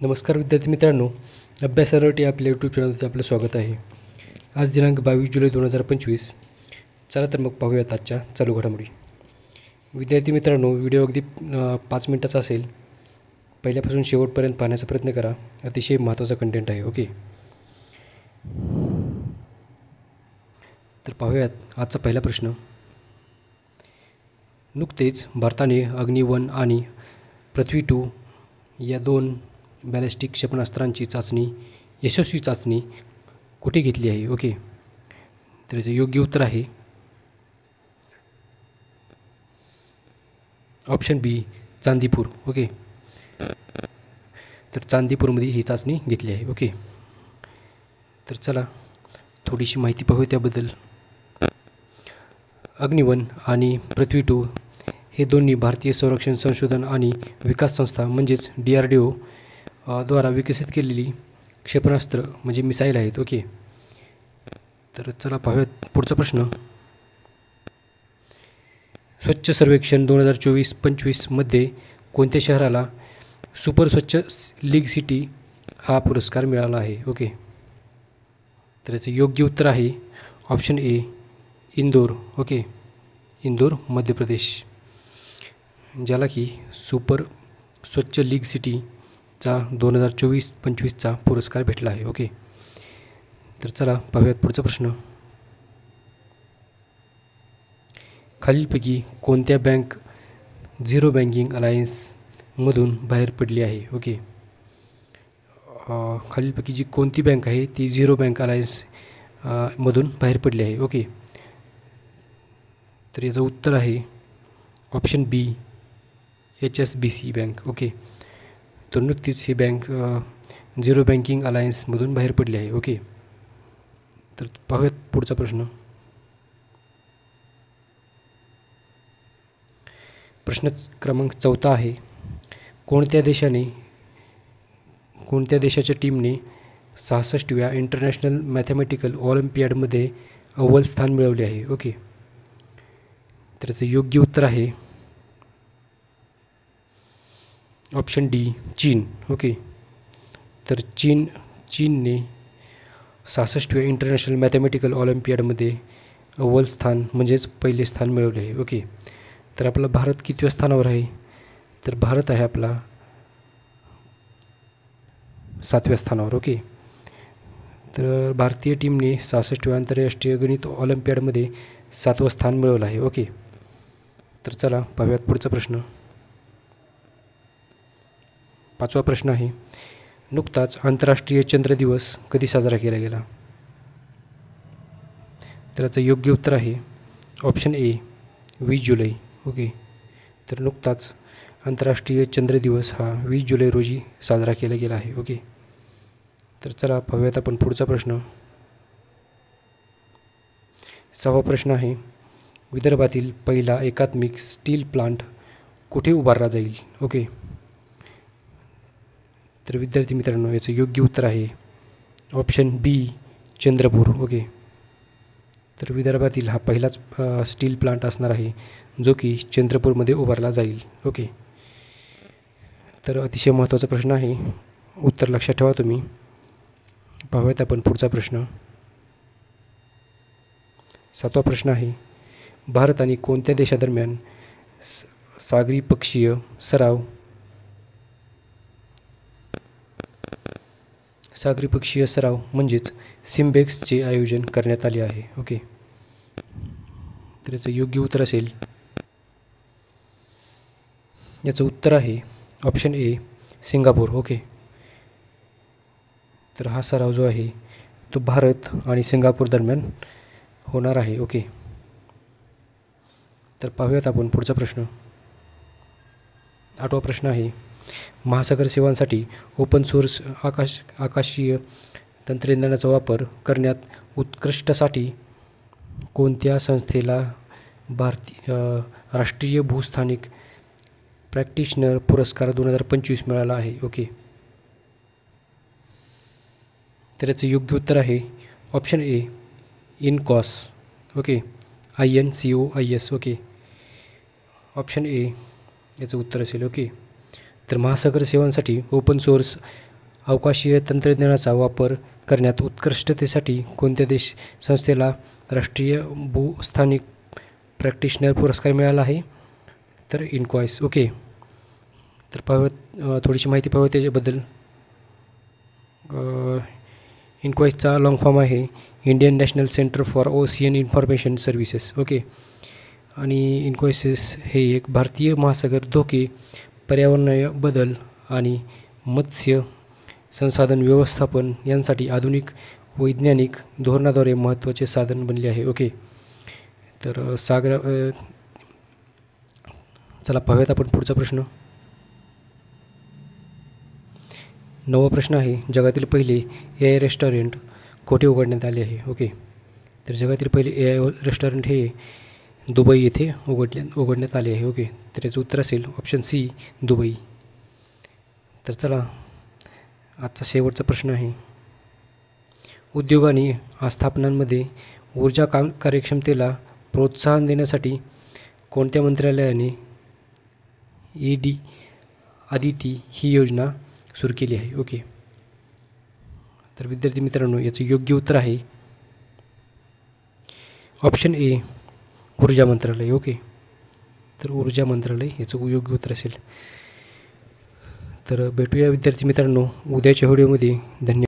नमस्कार विद्यार्थी मित्रांनो, अभ्यासासाठी आपल्या यूट्यूब चॅनलवरती आपलं स्वागत आहे. आज दिनांक 22 जुलै 2025. चला तर मग पाहूयात आजच्या चालू घडामोडी. विद्यार्थी मित्रांनो, व्हिडिओ अगदी 5 मिनिटाचा असेल. पहिल्यापासून शेवटपर्यंत पाहण्याचा प्रयत्न करा. अतिशय महत्त्वाचा कंटेंट आहे. ओके, तर पाहूयात आजचा पहिला प्रश्न. नुकतेच भारताने अग्नि-1 आणि पृथ्वी-2 या 2 बॅलिस्टिक क्षेपणास्त्रांची यशस्वी चाचणी कुठे घेतली आहे? ओके, तर याचं योग्य उत्तर आहे ऑप्शन बी, चांदीपूर. ओके, तर चांदीपूरमध्ये ही चाचणी घेतली आहे. ओके, तर चला थोडीशी माहिती पाहूया त्याबद्दल. अग्नि-1 आणि पृथ्वी-2 हे दोन्ही भारतीय संरक्षण संशोधन आणि विकास संस्था म्हणजेच DRDO द्वारा विकसित केलेली क्षेपणास्त्र म्हणजे मिसाईल आहेत. ओके, तर चला पाहूयात पुढचा प्रश्न. स्वच्छ सर्वेक्षण 2024-25 मध्ये कोणत्या शहराला सुपर स्वच्छ लीग सिटी हा पुरस्कार मिळाला आहे? ओके, तर याचं योग्य उत्तर आहे ऑप्शन ए, इंदोर. ओके, इंदोर मध्य प्रदेश, ज्याला की सुपर स्वच्छ लीग सिटीचा 2024-25चा पुरस्कार भेटला आहे. ओके, तर चला पाहूयात पुढचा प्रश्न. खालीलपैकी कोणत्या बँक झिरो बँकिंग अलायन्समधून बाहेर पडली आहे? ओके, खालीलपैकी जी कोणती बँक आहे ती झिरो बँक अलायन्स मधून बाहेर पडली आहे? ओके, तर याचं उत्तर आहे ऑप्शन बी, HSBC बँक. ओके, तर नुकतीच ही बँक झिरो बँकिंग अलायन्समधून बाहेर पडली आहे. ओके, तर पाहूयात पुढचा प्रश्न. प्रश्न क्रमांक 14 आहे. कोणत्या देशाच्या टीमने 66व्या इंटरनॅशनल मॅथमॅटिकल ऑलिम्पियाडमध्ये अव्वल स्थान मिळवले आहे? ओके, तर याचं योग्य उत्तर आहे ऑप्शन डी, चीन. ओके, तर चीनने 66व्या इंटरनॅशनल मॅथमॅटिकल ऑलिम्पियाडमध्ये अव्वल स्थान म्हणजेच पहिले स्थान मिळवले आहे. ओके, तर आपला भारत कितव्या स्थानावर आहे? तर भारत आहे आपला 7व्या स्थानावर. ओके, तर भारतीय टीमने 66व्या आंतरराष्ट्रीय गणित ऑलिम्पियाडमध्ये 7वं स्थान मिळवलं आहे. ओके, तर चला पाहूयात पुढचा प्रश्न. 5वा प्रश्न आहे. नुकताच आंतरराष्ट्रीय चंद्र दिवस कधी साजरा केला गेला? तर याचं योग्य उत्तर आहे ऑप्शन ए, 20 जुलै. ओके, तर नुकताच आंतरराष्ट्रीय चंद्र दिवस हा 20 जुलै रोजी साजरा केला गेला आहे. ओके, तर चला पाहूयात आपण पुढचा प्रश्न. 6वा प्रश्न आहे. विदर्भातील पहिला एकात्मिक स्टील प्लांट कुठे उभारला जाईल? ओके, तर विद्यार्थी मित्रांनो याचं योग्य उत्तर आहे ऑप्शन बी, चंद्रपूर. ओके, तर विदर्भातील हा पहिलाच स्टील प्लांट असणार आहे जो की चंद्रपूरमध्ये उभारला जाईल. ओके, तर अतिशय महत्त्वाचा प्रश्न आहे, उत्तर लक्षात ठेवा तुम्ही. पाहूयात आपण पुढचा प्रश्न. 7वा प्रश्न आहे. भारत आणि कोणत्या देशादरम्यान सागरी पक्षीय सराव म्हणजेच सिम्बेक्सचे आयोजन करण्यात आले आहे? ओके, तर याचं योग्य उत्तर असेल, याचं उत्तर आहे ऑप्शन ए, सिंगापूर. ओके, तर हा सराव जो आहे तो भारत आणि सिंगापूर दरम्यान होणार आहे. ओके, तर पाहूयात आपण पुढचा प्रश्न. 8वा प्रश्न आहे. महासागर सेवांसाठी ओपन सोर्स आकाशीय तंत्रज्ञानाचा वापर करण्यात उत्कृष्टसाठी कोणत्या संस्थेला राष्ट्रीय भूस्थानिक प्रॅक्टिशनर पुरस्कार 2025 मिळाला आहे? ओके, तर याचं योग्य उत्तर आहे option A, INCOIS. Okay, INCOIS. Okay, option A याचं उत्तर असेल. ओके, तर महासागर सेवांसाठी ओपन सोर्स अवकाशीय तंत्रज्ञानाचा वापर करण्यात उत्कृष्टतेसाठी कोणत्या संस्थेला राष्ट्रीय भूस्थानिक प्रॅक्टिशनर पुरस्कार मिळाला आहे? तर इन्कॉईस. ओके, तर पाहूयात थोडीशी माहिती पाहूया त्याच्याबद्दल. इन्कॉईसचा लॉंग फॉर्म आहे Indian national centre for ocean information services. Okay, आणि इन्कॉईसेस हे एक भारतीय महासागर धोके, पर्यावरणीय बदल आणि मत्स्य संसाधन व्यवस्थापन यांसाठी आधुनिक वैज्ञानिक धोरणाद्वारे महत्त्वाचे साधन बनले आहे. ओके, तर चला पाहूयात आपण पुढचा प्रश्न. 9वा प्रश्न आहे, जगातील पहिले AI रेस्टॉरंट कोठे उघडण्यात आले आहे? ओके, तर जगातील पहिले AI रेस्टॉरंट हे दुबई येथे उघडण्यात आले आहे. ओके, तर याचं उत्तर असेल ऑप्शन सी, दुबई. तर चला आजचा शेवटचा प्रश्न आहे, उद्योग आणि आस्थापनांमध्ये ऊर्जा कार्यक्षमतेला प्रोत्साहन देण्यासाठी कोणत्या मंत्रालयाने आदिती ही योजना सुरू केली आहे? ओके, तर विद्यार्थी मित्रांनो याचं योग्य उत्तर आहे ऑप्शन ए, ऊर्जा मंत्रालय. ओके, तर ऊर्जा मंत्रालय याचं योग्य उत्तर असेल. तर भेटूया विद्यार्थी मित्रांनो उद्याच्या व्हिडिओमध्ये. धन्यवाद.